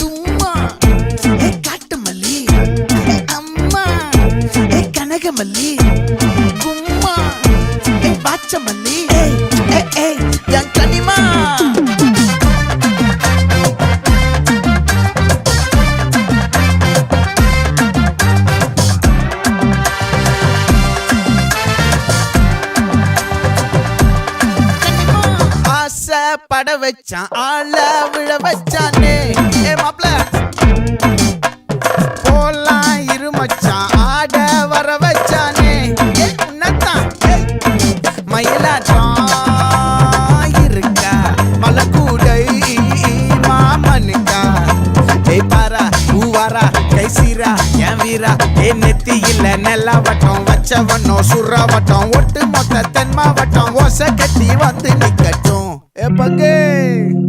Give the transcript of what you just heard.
தும்மா ஏ காட்டு மல்லி அம்மா ஏ கனகமல்லி கும்மா ஏ பாச்ச மல்லி என் கனிமா பட வச்சான் ஆள விழ வச்சானே ஏ மாப்ள போலாம் இருமச்சான் ஆட வர வச்சானே உன்னத்தான் மயிலாட்டம் இருக்கா மலக்கூடை மாமனுக்கா ஏய் பாரா பூவாரா கைசீரா என் வீரா ஏ நெத்தி இல்ல நெல்லா வட்டம் வச்சவனோ சுறா வட்டம் ஒட்டு மொத்த தென் மாவட்டம் ஓசை கட்டி வந்து நிக்கட்டும். É pra quem?